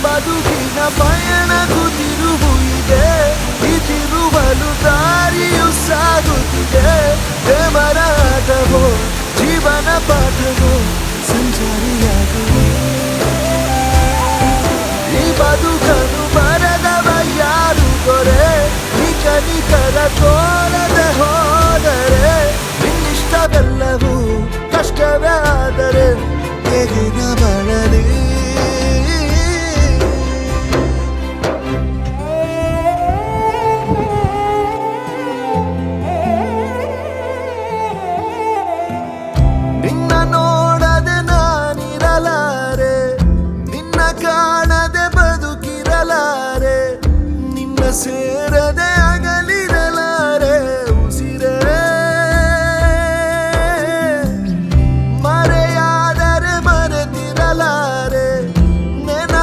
ಬದುಕಿನ ಪಯಣಕ್ಕೂ ತಿರುವು ಇದೆ, ಈ ತಿರುವಲು ದಾರಿಯು ಸಾಗುತ್ತಿದೆ. ಪ್ರೇಮರ ಆಟವೋ ಜೀವನ ಪಾಠವೋ ಸಂಚಾರಿಯಾಗುವೆ. ಈ ಬದುಕನ್ನು ಬರೆದವ ಯಾರು ದೊರೆ, ಈ ಕನಿಕರ ತೋರದೆ ಹೋದರೆ ನಿನ್ನಿಷ್ಟವೆಲ್ಲವೂ ಕಷ್ಟವೇ. ಆದರೆ ಹೇಗಿನ ಬಳಲಿ ನಿನ್ನ ನೋಡದೆ ನಾನಿರಲಾರೆ, ನಿನ್ನ ಕಾಣದೆ ಬದುಕಿರಲಾರೆ, ನಿನ್ನ ಸೇರದೆ